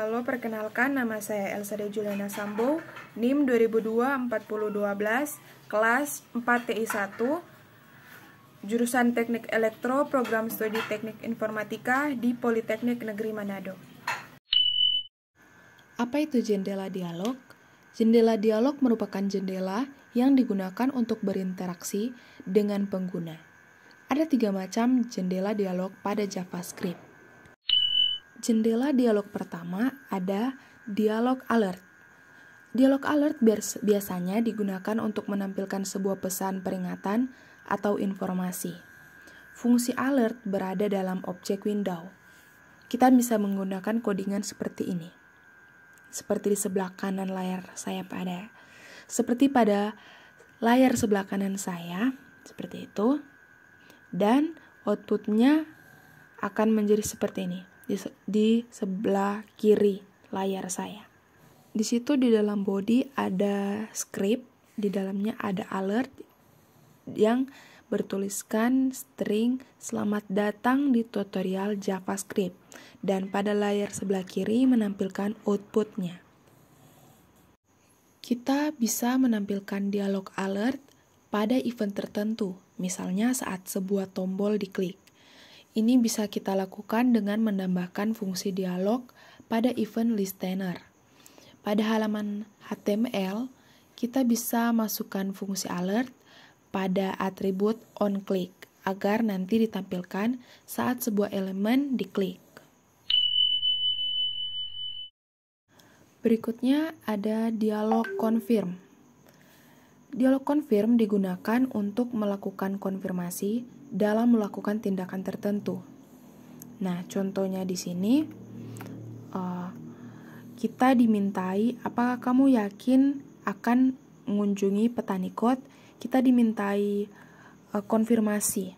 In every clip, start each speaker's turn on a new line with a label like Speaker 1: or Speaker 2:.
Speaker 1: Halo, perkenalkan nama saya Elsade Juliana Sambo, NIM 2002-4012, kelas 4TI1, jurusan Teknik Elektro, Program Studi Teknik Informatika di Politeknik Negeri Manado.
Speaker 2: Apa itu jendela dialog? Jendela dialog merupakan jendela yang digunakan untuk berinteraksi dengan pengguna. Ada 3 macam jendela dialog pada JavaScript. Jendela dialog pertama ada dialog alert. Dialog alert biasanya digunakan untuk menampilkan sebuah pesan peringatan atau informasi. Fungsi alert berada dalam objek window. Kita bisa menggunakan codingan seperti ini. Seperti di sebelah kanan layar saya seperti pada layar sebelah kanan saya, seperti itu. Dan outputnya akan menjadi seperti ini. Di sebelah kiri layar saya. Di situ di dalam body ada script, di dalamnya ada alert yang bertuliskan string "Selamat datang di tutorial JavaScript", dan pada layar sebelah kiri menampilkan outputnya. Kita bisa menampilkan dialog alert pada event tertentu, misalnya saat sebuah tombol diklik. Ini bisa kita lakukan dengan menambahkan fungsi dialog pada event listener. Pada halaman HTML, kita bisa masukkan fungsi alert pada atribut onClick agar nanti ditampilkan saat sebuah elemen diklik. Berikutnya ada dialog confirm. Dialog confirm digunakan untuk melakukan konfirmasi dalam melakukan tindakan tertentu. Nah, contohnya di sini kita dimintai, apakah kamu yakin akan mengunjungi petani kot? Kita dimintai konfirmasi.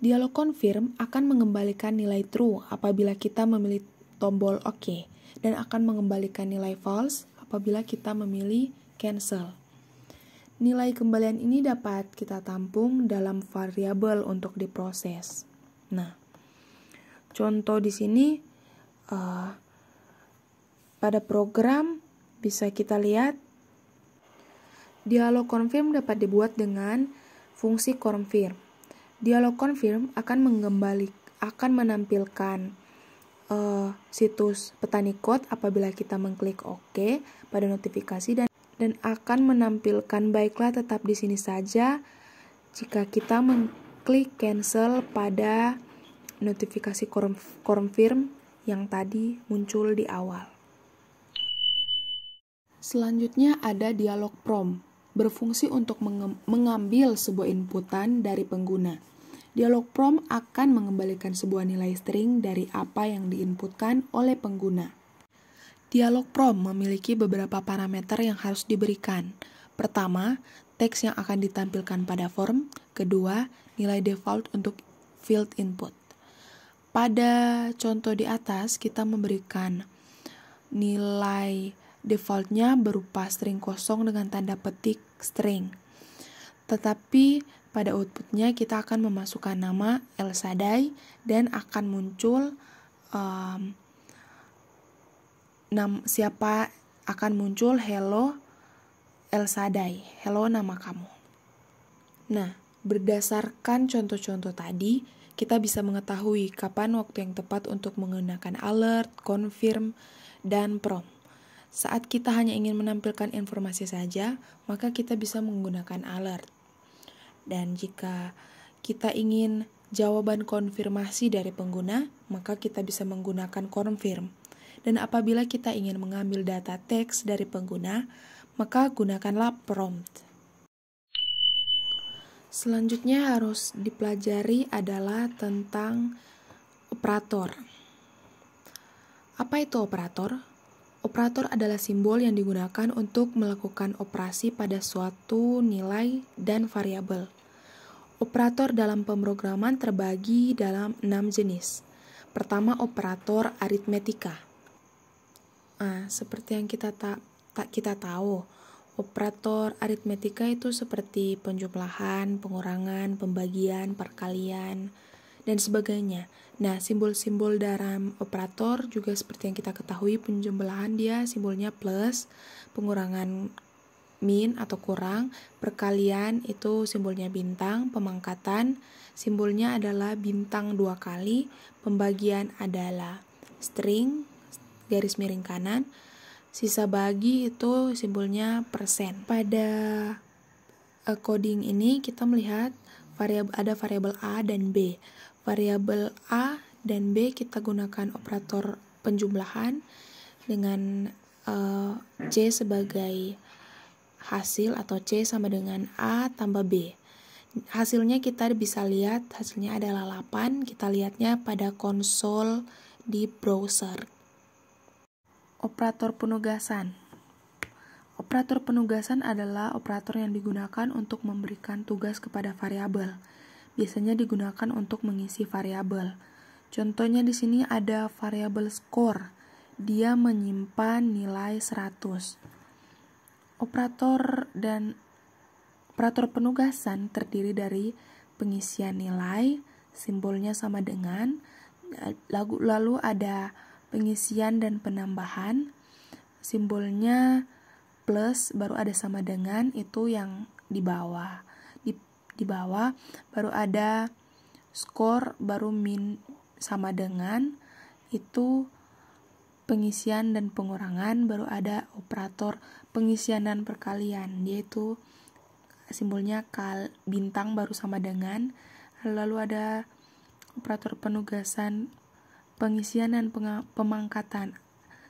Speaker 2: Dialog confirm akan mengembalikan nilai true apabila kita memilih tombol OK, dan akan mengembalikan nilai false apabila kita memilih cancel. Nilai kembalian ini dapat kita tampung dalam variabel untuk diproses. Nah, contoh di sini pada program bisa kita lihat dialog confirm dapat dibuat dengan fungsi confirm. Dialog confirm akan menampilkan situs petani kot apabila kita mengklik OK pada notifikasi, dan akan menampilkan baiklah tetap di sini saja jika kita mengklik cancel pada notifikasi confirm yang tadi muncul di awal. Selanjutnya ada dialog prompt, berfungsi untuk mengambil sebuah inputan dari pengguna. Dialog prompt akan mengembalikan sebuah nilai string dari apa yang diinputkan oleh pengguna. Dialog prompt memiliki beberapa parameter yang harus diberikan. Pertama, teks yang akan ditampilkan pada form. Kedua, nilai default untuk field input. Pada contoh di atas, kita memberikan nilai defaultnya berupa string kosong dengan tanda petik string. Tetapi pada outputnya kita akan memasukkan nama Elsade dan akan muncul hello Elsade, hello nama kamu. Nah, berdasarkan contoh-contoh tadi, kita bisa mengetahui kapan waktu yang tepat untuk menggunakan alert, confirm, dan prompt. Saat kita hanya ingin menampilkan informasi saja, maka kita bisa menggunakan alert. Dan jika kita ingin jawaban konfirmasi dari pengguna, maka kita bisa menggunakan confirm. Dan apabila kita ingin mengambil data teks dari pengguna, maka gunakanlah prompt. Selanjutnya harus dipelajari adalah tentang operator. Apa itu operator? Operator adalah simbol yang digunakan untuk melakukan operasi pada suatu nilai dan variabel. Operator dalam pemrograman terbagi dalam 6 jenis. Pertama, operator aritmetika. Seperti yang kita tahu, operator aritmetika itu seperti penjumlahan, pengurangan, pembagian, perkalian, dan sebagainya. Nah, simbol-simbol dalam operator juga seperti yang kita ketahui, penjumlahan dia simbolnya plus, pengurangan min atau kurang, perkalian itu simbolnya bintang, pemangkatan simbolnya adalah bintang 2 kali, pembagian adalah string garis miring kanan, sisa bagi itu simbolnya persen. Pada coding ini kita melihat ada variabel A dan B. Variabel A dan B kita gunakan operator penjumlahan dengan C sebagai hasil atau C sama dengan A tambah B. Hasilnya kita bisa lihat, hasilnya adalah 8. Kita lihatnya pada konsol di browser. Operator penugasan. Operator penugasan adalah operator yang digunakan untuk memberikan tugas kepada variabel. Biasanya digunakan untuk mengisi variabel. Contohnya di sini ada variabel score. Dia menyimpan nilai 100. Operator penugasan terdiri dari pengisian nilai, simbolnya sama dengan, lalu ada pengisian dan penambahan, simbolnya plus, baru ada sama dengan, itu yang di bawah. Di bawah baru ada skor, baru min sama dengan, itu pengisian dan pengurangan, baru ada operator pengisian dan perkalian, yaitu simbolnya bintang baru sama dengan, lalu ada operator penugasan pengisian dan pemangkatan,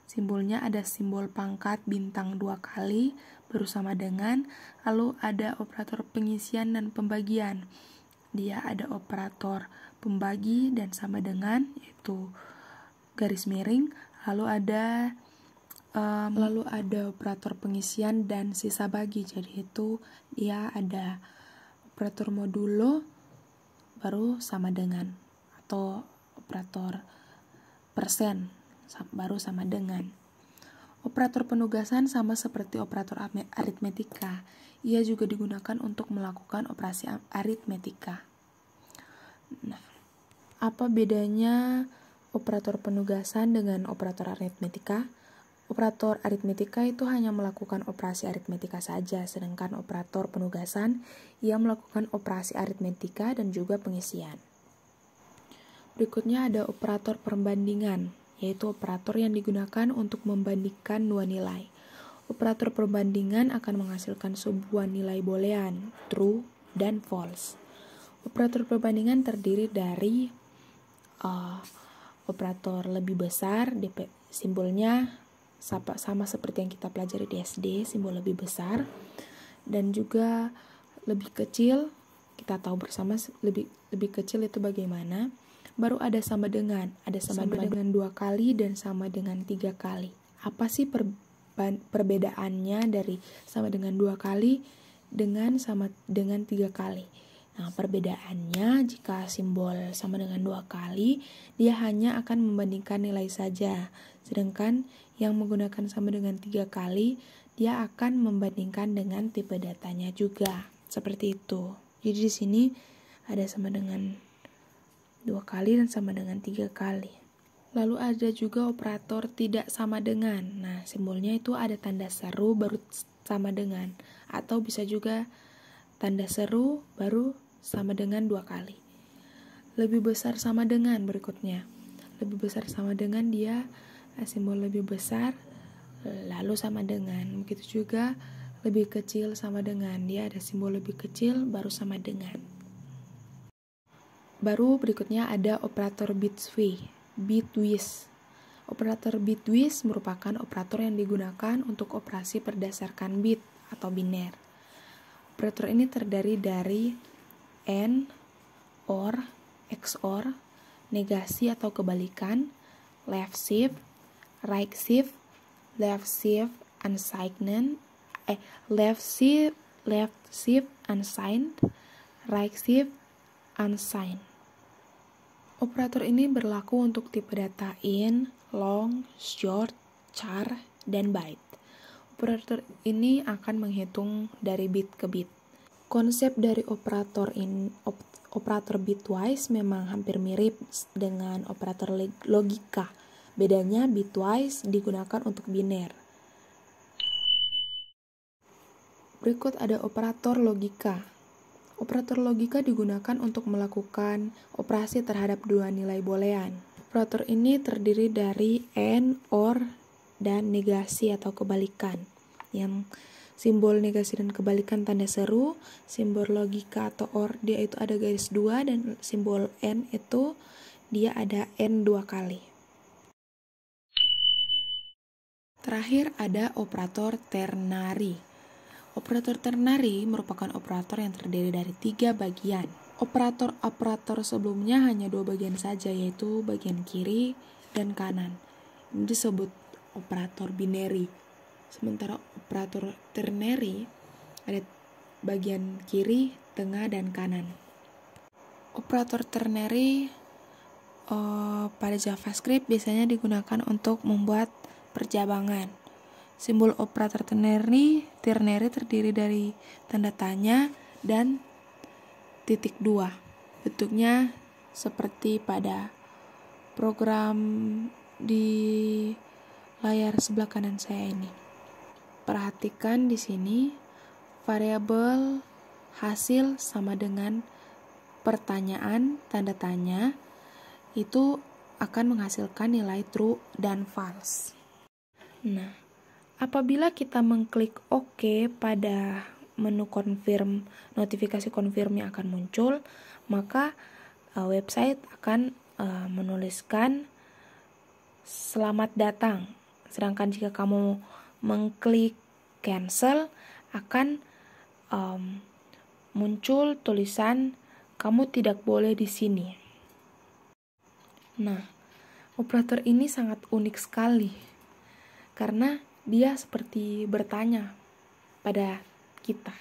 Speaker 2: simbolnya ada simbol pangkat bintang 2 kali baru sama dengan, lalu ada operator pengisian dan pembagian, dia ada operator pembagi dan sama dengan, yaitu garis miring, lalu ada operator pengisian dan sisa bagi, jadi itu dia ada operator modulo baru sama dengan, atau operator persen baru sama dengan. Operator penugasan sama seperti operator aritmetika, ia juga digunakan untuk melakukan operasi aritmetika. Nah, apa bedanya operator penugasan dengan operator aritmetika? Operator aritmetika itu hanya melakukan operasi aritmetika saja, sedangkan operator penugasan ia melakukan operasi aritmetika dan juga pengisian. Berikutnya ada operator perbandingan, yaitu operator yang digunakan untuk membandingkan 2 nilai. Operator perbandingan akan menghasilkan sebuah nilai boolean, true dan false. Operator perbandingan terdiri dari operator lebih besar, simbolnya sama seperti yang kita pelajari di SD, simbol lebih besar, dan juga lebih kecil. Kita tahu bersama lebih kecil itu bagaimana. Baru ada sama dengan 2 kali dan sama dengan 3 kali. Apa sih perbedaannya dari sama dengan 2 kali dengan sama dengan 3 kali? Nah, perbedaannya jika simbol sama dengan 2 kali, dia hanya akan membandingkan nilai saja. Sedangkan yang menggunakan sama dengan 3 kali, dia akan membandingkan dengan tipe datanya juga. Seperti itu. Jadi di sini ada sama dengan 2 kali dan sama dengan 3 kali. Lalu ada juga operator tidak sama dengan. Nah, simbolnya itu ada tanda seru baru sama dengan, atau bisa juga tanda seru baru sama dengan 2 kali. Lebih besar sama dengan berikutnya. Lebih besar sama dengan dia simbol lebih besar lalu sama dengan. Begitu juga lebih kecil sama dengan, dia ada simbol lebih kecil baru sama dengan. Baru berikutnya ada operator bitwise. Operator bitwise merupakan operator yang digunakan untuk operasi berdasarkan bit atau biner. Operator ini terdiri dari AND, OR, XOR, negasi atau kebalikan, left shift, right shift, left shift unsigned, left shift unsigned, right shift unsigned. Operator ini berlaku untuk tipe data in, long, short, char, dan byte. Operator ini akan menghitung dari bit ke bit. Konsep dari operator bitwise memang hampir mirip dengan operator logika. Bedanya bitwise digunakan untuk biner. Berikut ada operator logika. Operator logika digunakan untuk melakukan operasi terhadap dua nilai boolean. Operator ini terdiri dari AND, OR, dan negasi atau kebalikan. Yang simbol negasi dan kebalikan tanda seru, simbol logika atau OR dia itu ada garis 2, dan simbol AND itu dia ada N 2 kali. Terakhir ada operator ternary. Operator ternary merupakan operator yang terdiri dari 3 bagian. Operator sebelumnya hanya 2 bagian saja, yaitu bagian kiri dan kanan. Ini disebut operator binary. Sementara operator ternary ada bagian kiri, tengah, dan kanan. Operator ternary pada JavaScript biasanya digunakan untuk membuat percabangan. Simbol operator ternary terdiri dari tanda tanya dan titik 2. Bentuknya seperti pada program di layar sebelah kanan saya ini. Perhatikan di sini variabel hasil sama dengan pertanyaan tanda tanya itu akan menghasilkan nilai true dan false. Nah, apabila kita mengklik OK pada menu confirm, notifikasi confirm yang akan muncul, maka website akan menuliskan selamat datang. Sedangkan jika kamu mengklik cancel, akan muncul tulisan kamu tidak boleh di sini. Nah, operator ini sangat unik sekali karena dia seperti bertanya pada kita.